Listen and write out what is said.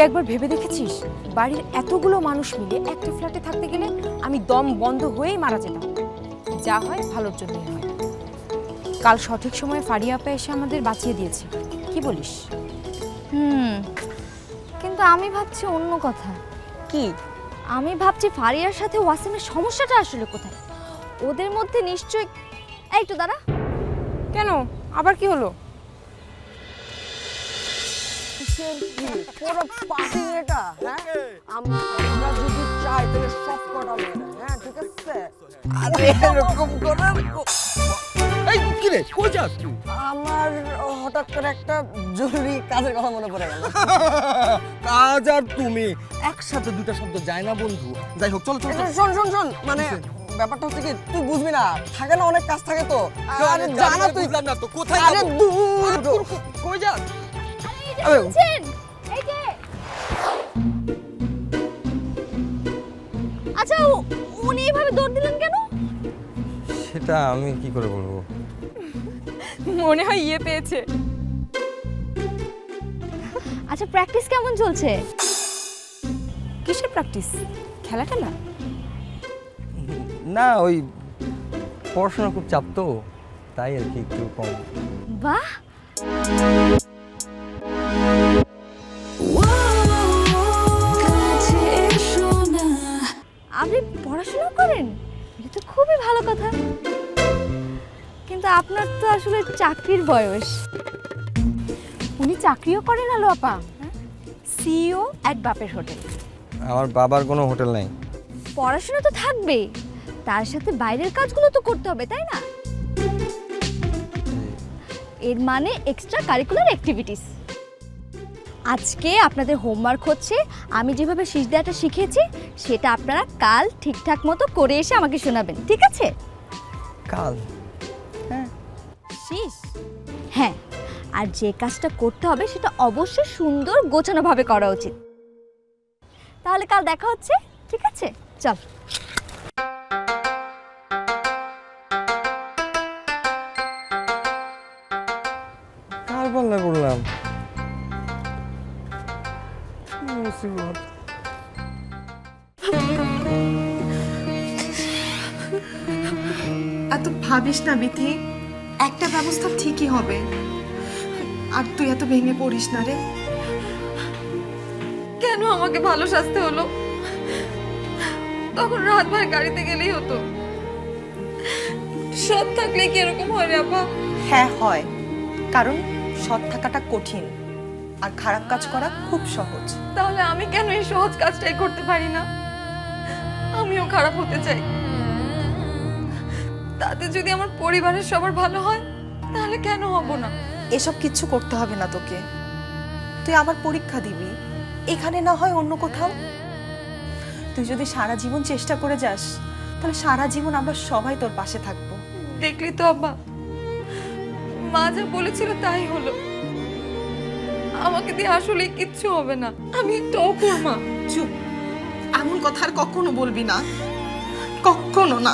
একবার ভেবে দেখেছিস বাড়ির এতগুলো মানুষ মিলে একটা ফ্ল্যাটে থাকতে গেলে আমি দম বন্ধ হয়েই মারা যেতাম। যা হয় ভালোর জন্যই হয়। কাল সঠিক সময়ে ফারিয়া আপা এসে আমাদের বাঁচিয়ে দিয়েছে, কি বলিস? কিন্তু আমি ভাবছি অন্য কথা। কি? আমি ভাবছি ফারিয়ার সাথে ওয়াসিমের সমস্যাটা আসলে কোথায়? ওদের মধ্যে নিশ্চয়ই। এই একটু দাঁড়া। কেন, আবার কি হলো? পুরো পার্টি এটা, হ্যাঁ? আমরা যদি চাই তাহলে সব কটা মেয়ে, হ্যাঁ ঠিক আছে? আরে এরকম করে এই কি রে, কই যাস তুই? আমার হঠাৎ করে একটা জরুরি কাজের কথা মনে পড়ে গেল। কাজ আর তুমি একসাথে দুটো শব্দ যায় না বন্ধু। যাই হোক, চল চল চল। শোন মানে ব্যাপারটা হচ্ছে কি, তুই বুঝবি না, থাকে না অনেক কাজ থাকে তো। আরে জানা তুই, বুঝলাম না তো, কোথায় আরে যাবো? দূর কই যাস? এই যে আচ্ছা, উনি এইভাবে দৌড় দিলেন কেন? সেটা আমি কি করে বলবো? মনে হয় ইয়ে পেয়েছে। আচ্ছা, প্র্যাকটিস কেমন চলছে? কিসের প্র্যাকটিস? খেলা টেলা? না, ওই পড়াশোনা খুব চাপ তো, তাই আর কি একটু কম। বাহ, আপনি পড়াশোনা করেন? এটা তো খুবই ভালো কথা। কিন্তু আপনার তো আসলে চাকরির বয়স। উনি চাকরিও করেন আলো আপা, সিইও অ্যাট বাপের হোটেল। আমার বাবার কোনো হোটেল নাই। পড়াশোনা তো থাকবেই, তার সাথে বাইরের কাজগুলো তো করতে হবে, তাই না? এর মানে এক্সট্রা কারিকুলার অ্যাক্টিভিটিস। আজকে আপনাদের হোমওয়ার্ক হচ্ছে আমি যেভাবে শীষ দেওয়াটা শিখেছি সেটা আপনারা কাল ঠিকঠাক মতো করে এসে আমাকে শোনাবেন, ঠিক আছে? কাল? শীষ? হ্যাঁ, আর যে কাজটা করতে হবে সেটা অবশ্যই সুন্দর গোছানোভাবে করা উচিত। তাহলে কাল দেখা হচ্ছে, ঠিক আছে? চল। কার পাল্লা করলাম? কি মুসিবত! এত ভাবিস না বিথি, একটা ব্যবস্থা ঠিকই হবে। আর তুই এত ভেঙে পড়িস না রে। কেন আমাকে ভালো সাজতে হলো? তখন রাত ভর গাড়িতে গেলেই হতো। সৎ থাকলে কি এরকম হয় রে আপা? হ্যাঁ হয়, কারণ সৎ থাকাটা কঠিন আর খারাপ কাজ করা খুব সহজ। তাহলে আমি কেন এই সহজ কাজটাই করতে পারি না? আমিও খারাপ হতে চাই, তাতে যদি আমার পরিবারের সবার ভালো হয় তাহলে কেন হব না? এসব কিচ্ছু করতে হবে না তোকে। তুই আবার পরীক্ষা দিবি, এখানে না হয় অন্য কোথাও। তুই যদি সারা জীবন চেষ্টা করে যাস তাহলে সারা জীবন আমরা সবাই তোর পাশে থাকবো। দেখলি তো আব্বা, মা যা বলেছিল তাই হলো। আমাকে দিয়ে আসলে কিচ্ছু হবে না, আমি একটা অকর্মা। চুপ, এমন কথা আর কখনো বলবি না, কখনো না।